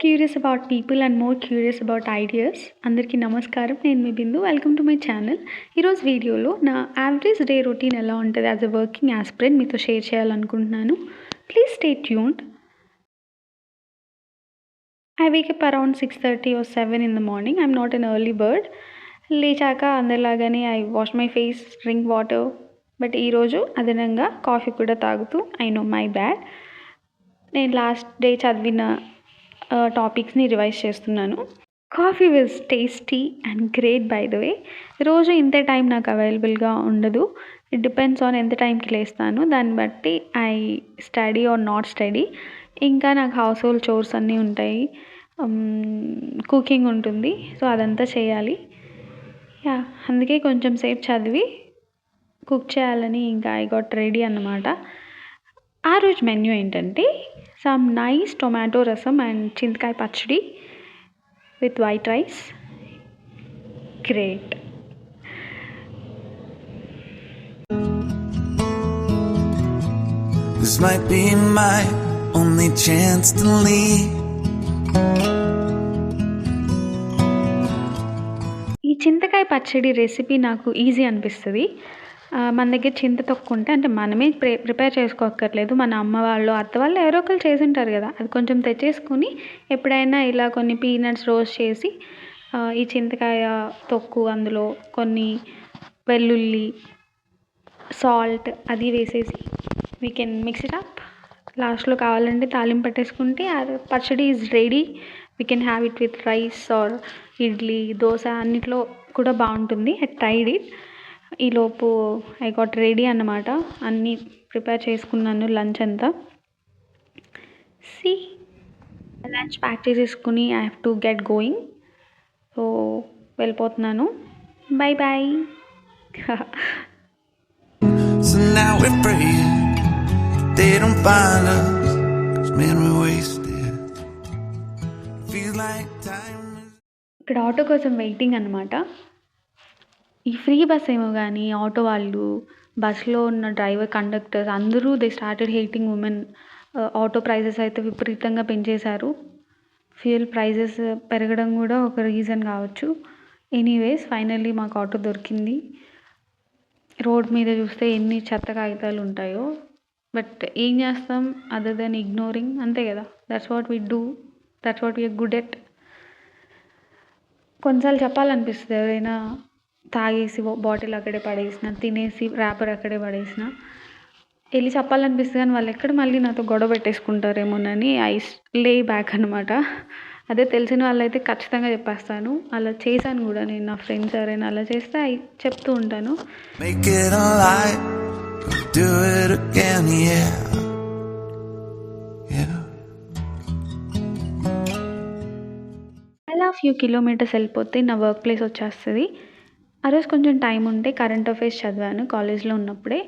Curious about people and more curious about ideas. అందరికీ నమస్కారం. నేను మీ Bindu. Welcome to my channel. ఈరోజు వీడియోలో నా యావరేజ్ డే రొటీన్ ఎలా ఉంటుంది యాజ్ అ వర్కింగ్ యాస్పిరెంట్ మీతో షేర్ చేయాలనుకుంటున్నాను. Please stay tuned. I wake up around 6:30 or 7 in the morning. I'm not an early bird. లేచాక అందరిలాగానే I wash my face, drink water. But ఈరోజు అదనంగా కాఫీ కూడా తాగుతూ ఐ నో మై బ్యాడ్. నేను last day చదివిన టాపిక్స్ని రివైజ్ చేస్తున్నాను. Coffee was tasty and great by the way. రోజు ఇంతే టైం నాకు అవైలబుల్గా ఉండదు. ఇట్ డిపెండ్స్ ఆన్ ఎంత టైంకి లేస్తాను, దాన్ని బట్టి I study or not study. ఇంకా నాకు హౌస్ హోల్డ్ చోర్స్ అన్నీ ఉంటాయి, కుకింగ్ ఉంటుంది, సో అదంతా చేయాలి. యా, అందుకే కొంచెం సేపు చదివి కుక్ చేయాలని ఇంకా ఐ గాట్ రెడీ అన్నమాట. ఆ రోజు మెన్యూ ఏంటంటే సమ్ నైస్ టొమాటో రసం అండ్ చింతకాయ పచ్చడి with white rice. Great. This might be my only chance to leave. ఈ చింతకాయ పచ్చడి రెసిపీ నాకు ఈజీ అనిపిస్తుంది. మన దగ్గర చింత తొక్కు ఉంటే, అంటే మనమే ప్రిపేర్ చేసుకోక్కర్లేదు, మన అమ్మ వాళ్ళు, అత్త వాళ్ళు ఎవరో ఒకరు చేసి ఉంటారు కదా, అది కొంచెం తెచ్చేసుకుని ఎప్పుడైనా ఇలా కొన్ని పీనట్స్ రోస్ట్ చేసి ఈ చింతకాయ తొక్కు, అందులో కొన్ని వెల్లుల్లి, సాల్ట్ అది వేసేసి we can mix it up. లాస్ట్లో కావాలంటే తాలింపు పెట్టేసుకుంటే పచ్చడి is ready. We can have it with rice or idli, dosa అన్నిట్లో కూడా బాగుంటుంది. I tried it. ఈలోపు ఐ గాట్ రెడీ అన్నమాట. అన్నీ ప్రిపేర్ చేసుకున్నాను లంచ్ అంతా. సి లంచ్ ప్యాక్ చేసేసుకుని I have to get going. So వెళ్ళిపోతున్నాను. Bye bye. So now we're free. They don't find us, 'cause man we're wasted. Feels like time is... ఇక్కడ auto కోసం waiting అన్నమాట. ఈ free bus ఏమో కానీ auto వాళ్ళు, బస్లో ఉన్న డ్రైవర్, కండక్టర్స్ అందరూ they started hating women. Auto prices అయితే విపరీతంగా పెంచేశారు. ఫ్యూయల్ ప్రైజెస్ పెరగడం కూడా ఒక రీజన్ కావచ్చు. ఎనీవేస్ ఫైనల్లీ మాకు ఆటో దొరికింది. రోడ్ మీద చూస్తే ఎన్ని చెత్త కాగితాలు ఉంటాయో, బట్ ఏం చేస్తాం, అదర్ దెన్ ఇగ్నోరింగ్, అంతే కదా. That's what we do, that's what we are good at. కొన్నిసార్లు చెప్పాలనిపిస్తుంది, ఎవరైనా తాగేసి బాటిల్ అక్కడే పడేసిన, తినేసి ర్యాపర్ అక్కడే పడేసిన, వెళ్ళి చెప్పాలనిపిస్తుంది, కానీ వాళ్ళు ఎక్కడ మళ్ళీ నాతో గొడవ పెట్టేసుకుంటారేమోనని ఐ లే బ్యాక్ అనమాట. అదే తెలిసిన వాళ్ళైతే ఖచ్చితంగా చెప్పేస్తాను. అలా చేశాను కూడా నేను. నా ఫ్రెండ్స్ ఎవరైనా అలా చేస్తే చెప్తూ ఉంటాను. Make it a lie, do it again, yeah. అలా ఫ్యూ కిలోమీటర్స్ వెళ్ళిపోతే నా వర్క్ ప్లేస్ వచ్చేస్తుంది. ఆ రోజు కొంచెం టైం ఉంటే కరెంట్ అఫైర్స్ చదివాను కాలేజ్లో ఉన్నప్పుడే.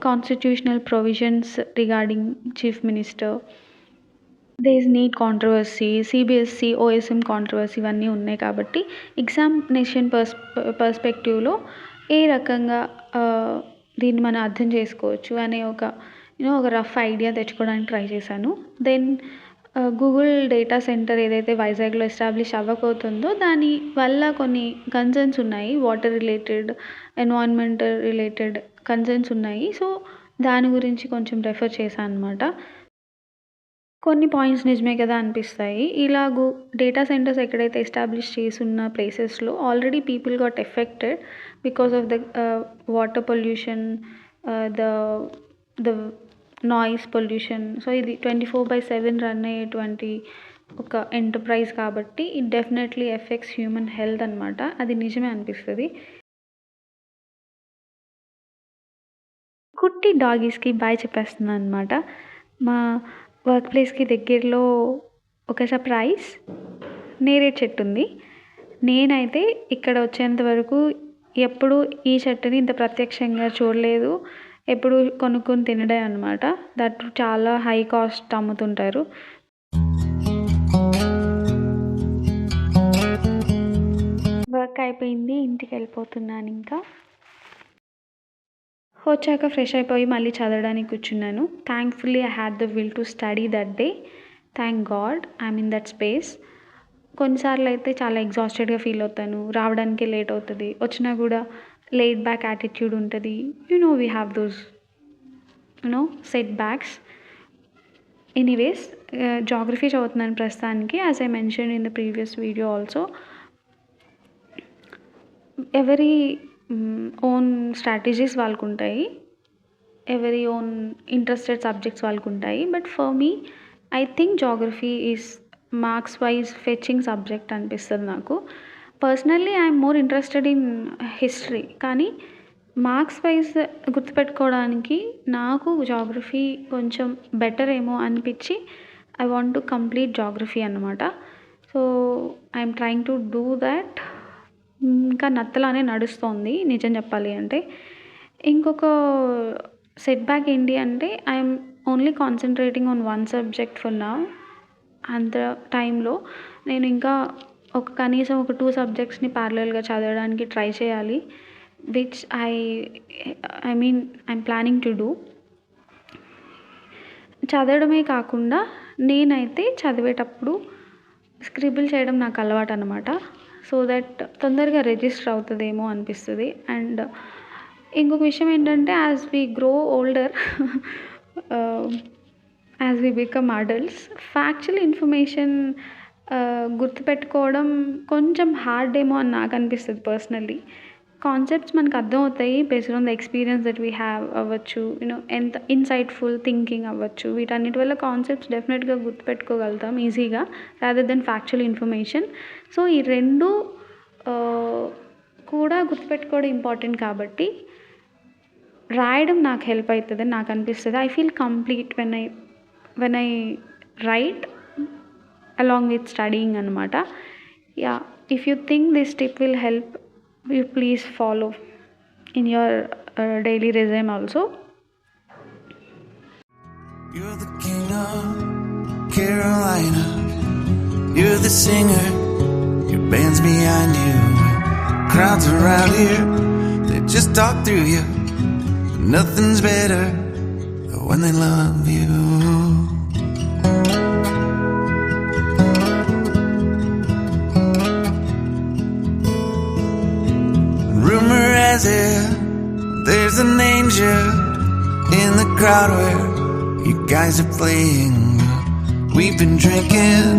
Constitutional provisions regarding chief minister, there is NEET controversy, CBSE OSM controversy, ఇవన్నీ ఉన్నాయి. కాబట్టి ఎగ్జామినేషన్ పర్స్పెక్టివ్లో ఏ రకంగా దీన్ని మనం అర్థం చేసుకోవచ్చు అనే ఒక రఫ్ ఐడియా తెచ్చుకోవడానికి ట్రై చేశాను. దెన్ గూగుల్ డేటా సెంటర్ ఏదైతే వైజాగ్లో ఎస్టాబ్లిష్ అవ్వబోతుందో దాని వల్ల కొన్ని కన్సర్న్స్ ఉన్నాయి, water related, environmental related concerns ఉన్నాయి. సో దాని గురించి కొంచెం రెఫర్ చేశాను అనమాట. కొన్ని పాయింట్స్ నిజమే కదా అనిపిస్తాయి. ఇలా డేటా సెంటర్స్ ఎక్కడైతే ఎస్టాబ్లిష్ చేసున్న ప్లేసెస్లో already people got affected because of the water pollution, the noise pollution. So ఇది 24/7 రన్ అయ్యేటువంటి ఒక ఎంటర్ప్రైజ్ కాబట్టి it definitely effects human health అనమాట. అది నిజమే అనిపిస్తుంది. కుట్టి డాగీస్కి బాయ్ చెప్పేస్తున్నాను అనమాట. మా వర్క్ ప్లేస్కి దగ్గరలో ఒక సర్ప్రైజ్ నేరేడు చెట్టు ఉంది. నేనైతే ఇక్కడ వచ్చేంత వరకు ఎప్పుడు ఈ చెట్టుని ఇంత ప్రత్యక్షంగా చూడలేదు. ఎప్పుడు కొనుక్కొని తినడే అనమాట. దట్ చాలా హై కాస్ట్ అమ్ముతుంటారు. వర్క్ అయిపోయింది, ఇంటికి వెళ్ళిపోతున్నాను. ఇంకా వచ్చాక ఫ్రెష్ అయిపోయి మళ్ళీ చదవడానికి కూర్చున్నాను. Thankfully I had the will to study that day. Thank God I'm in that space. కొన్నిసార్లు అయితే చాలా ఎగ్జాస్టెడ్గా ఫీల్ అవుతాను, రావడానికి లేట్ అవుతుంది, వచ్చినా కూడా లేట్ బ్యాక్ యాటిట్యూడ్ ఉంటుంది. We have those set backs. Anyways, geography చదువుతున్నాను ప్రస్తుతానికి. As I mention in the previous video also, every own strategies వాళ్ళకు ఉంటాయి, ఎవరీ ఓన్ ఇంట్రెస్టెడ్ సబ్జెక్ట్స్ వాళ్ళకు ఉంటాయి. But for me I think geography is marks wise fetching subject అనిపిస్తుంది నాకు. Personally I'm more interested in history, కానీ marks wise గుర్తుపెట్టుకోవడానికి నాకు geography కొంచెం better ఏమో అనిపించి I want to complete geography అన్నమాట. So I'm trying to do that. ఇంకా నత్తలానే నడుస్తోంది నిజం చెప్పాలి అంటే. ఇంకొక సెట్ బ్యాక్ ఏంటి అంటే, I'm only concentrating on one subject for now. అంత టైంలో నేను ఇంకా కనీసం ఒక 2 సబ్జెక్ట్స్ని ప్యారలల్గా చదవడానికి ట్రై చేయాలి, which I'm planning to do. చదవడమే కాకుండా నేనైతే చదివేటప్పుడు స్క్రిబుల్ చేయడం నాకు అలవాటు అనమాట. సో దట్ తొందరగా రిజిస్టర్ అవుతుందేమో అనిపిస్తుంది. అండ్ ఇంకొక విషయం ఏంటంటే, as we grow older, as we become adults, factual information గుర్తుపెట్టుకోవడం కొంచెం హార్డ్ ఏమో అని నాకు అనిపిస్తుంది పర్సనల్లీ. కాన్సెప్ట్స్ మనకు అర్థమవుతాయి based on the experience that we have అవ్వచ్చు, ఎంత ఇన్సైట్ఫుల్ థింకింగ్ అవ్వచ్చు. వీటన్నిటి వల్ల కాన్సెప్ట్స్ డెఫినెట్గా గుర్తుపెట్టుకోగలుగుతాం ఈజీగా, rather than factual information. So ఈ రెండు కూడా గుర్తుపెట్టుకోవడం ఇంపార్టెంట్ కాబట్టి రాయడం నాకు హెల్ప్ అవుతుందని నాకు అనిపిస్తుంది. I feel complete when I right along with studying అనమాట. Yeah, if you think this tip will help, you please follow in your daily resume also. You're the king of Carolina, you're the singer, your band's behind you, crowds around here, they just talk through you. Nothing's better when they love you. Rumor has it there's an angel in the crowd where you guys are playing. We've been drinking,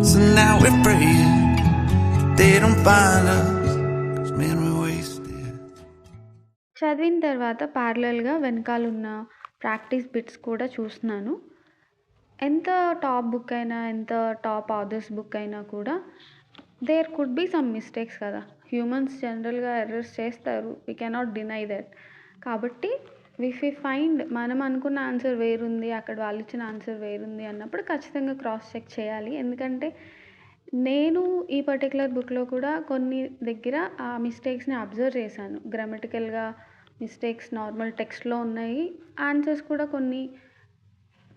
so now we're praying they don't find us, 'cause man we're wasted. చదివిన తర్వాత ప్యారలల్గా వెనకాల ఉన్న practice bits కూడా చూస్తున్నాను. ఎంత top book అయినా, ఎంత టాప్ ఆథర్స్ బుక్ అయినా కూడా there could be some mistakes కదా. హ్యూమన్స్ జనరల్గా ఎర్రర్స్ చేస్తారు, వీ కెనాట్ డినై దట్. కాబట్టి ఇఫ్ యూ ఫైండ్ మనం అనుకున్న ఆన్సర్ వేరుంది, అక్కడ వాళ్ళు ఇచ్చిన ఆన్సర్ వేరుంది అన్నప్పుడు ఖచ్చితంగా క్రాస్ చెక్ చేయాలి. ఎందుకంటే నేను ఈ పర్టికులర్ బుక్లో కూడా కొన్ని దగ్గర ఆ మిస్టేక్స్ని అబ్జర్వ్ చేశాను. గ్రామటికల్గా మిస్టేక్స్ నార్మల్ టెక్స్ట్లో ఉన్నాయి, ఆన్సర్స్ కూడా కొన్ని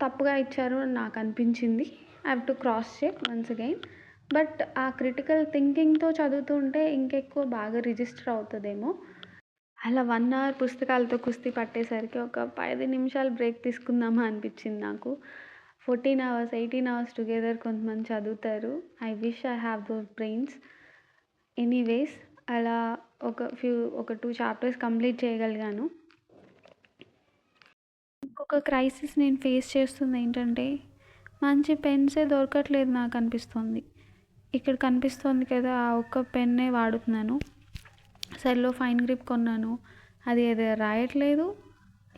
తప్పుగా ఇచ్చారు అని నాకు అనిపించింది. I have to cross check once again. But ఆ క్రిటికల్ థింకింగ్తో చదువుతుంటే ఇంకెక్కువ బాగా రిజిస్టర్ అవుతుందేమో. అలా 1 అవర్ పుస్తకాలతో కుస్తీ పట్టేసరికి ఒక 10 నిమిషాలు బ్రేక్ తీసుకుందామా అనిపించింది నాకు. 14 అవర్స్ 18 అవర్స్ టుగెదర్ కొంతమంది చదువుతారు. I wish I have those brains. Anyways, అలా ఒక 2 చాప్టర్స్ కంప్లీట్ చేయగలిగాను. ఇంకొక క్రైసిస్ నేను ఫేస్ చేస్తుంది ఏంటంటే, మంచి పెన్సే దొరకట్లేదు నాకు అనిపిస్తుంది. ఇక్కడ కనిపిస్తుంది కదా, ఆ ఒక్క పెన్నే వాడుతున్నాను. సెల్లో ఫైన్ గ్రిప్ కొన్నాను, అది ఏదో రాయట్లేదు,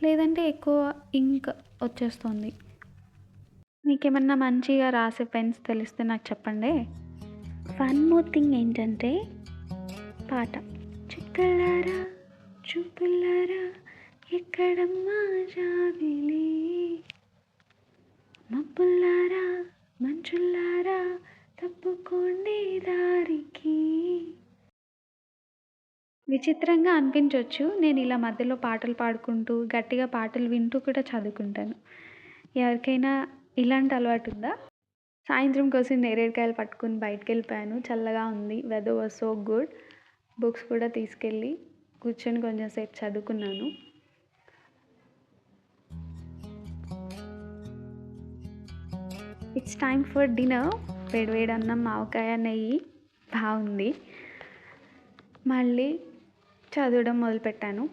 లేదంటే ఎక్కువ ఇంక్ వచ్చేస్తుంది. మీకేమన్నా మంచిగా రాసే పెన్స్ తెలిస్తే నాకు చెప్పండి. వన్ మోర్ థింగ్ ఏంటంటే, పాట చుక్కలారా చూపులారా ఎక్కడమ్మా జాబిలి, మబ్బులారా మంచులారా తప్పుకోండి దారికి. విచిత్రంగా అనిపించవచ్చు, నేను ఇలా మధ్యలో పాటలు పాడుకుంటూ గట్టిగా పాటలు వింటూ కూడా చదువుకుంటాను. ఎవరికైనా ఇలాంటి అలవాటు ఉందా? సాయంత్రం కోసం నేరేడుకాయలు పట్టుకుని బయటకు వెళ్ళిపోయాను. చల్లగా ఉంది, weather was so good. Books కూడా తీసుకెళ్ళి కూర్చొని కొంచెం సేపు చదువుకున్నాను. It's time for dinner. వేడివేడి అన్నం, ఆవకాయ, నెయ్యి బాగుంది. మళ్ళీ చదవడం మొదలుపెట్టాను.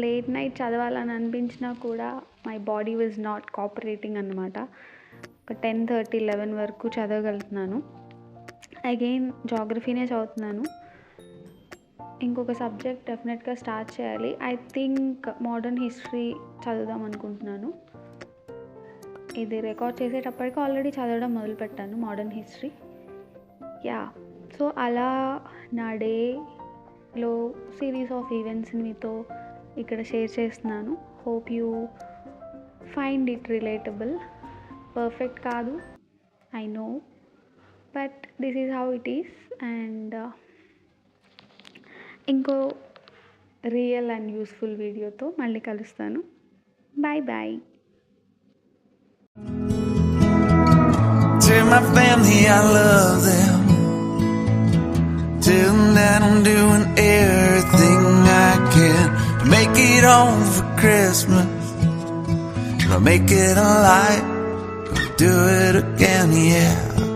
లేట్ నైట్ చదవాలని అనిపించినా కూడా my body was not cooperating అన్నమాట. ఒక 10:30, 11 వరకు చదవగలుగుతున్నాను. అగైన్ జాగ్రఫీనే చదువుతున్నాను. ఇంకొక సబ్జెక్ట్ డెఫినెట్గా స్టార్ట్ చేయాలి. ఐ థింక్ మోడర్న్ హిస్టరీ చదువుదాం అనుకుంటున్నాను. ఇది రికార్డ్ చేసేటప్పటికి ఆల్రెడీ చదవడం మొదలుపెట్టాను మోడర్న్ హిస్టరీ. యా, సో అలా నా డేలో సిరీస్ ఆఫ్ ఈవెంట్స్ని మీతో ఇక్కడ షేర్ చేస్తున్నాను. Hope you find it relatable. Perfect కాదు, I know, but this is how it is. And ఇంకో రియల్ అండ్ యూస్ఫుల్ వీడియోతో మళ్ళీ కలుస్తాను. Bye bye. To my family, I love them. Tell them that I'm doing everything I can to make it home for Christmas. Gonna make it a light, gonna do it again, yeah.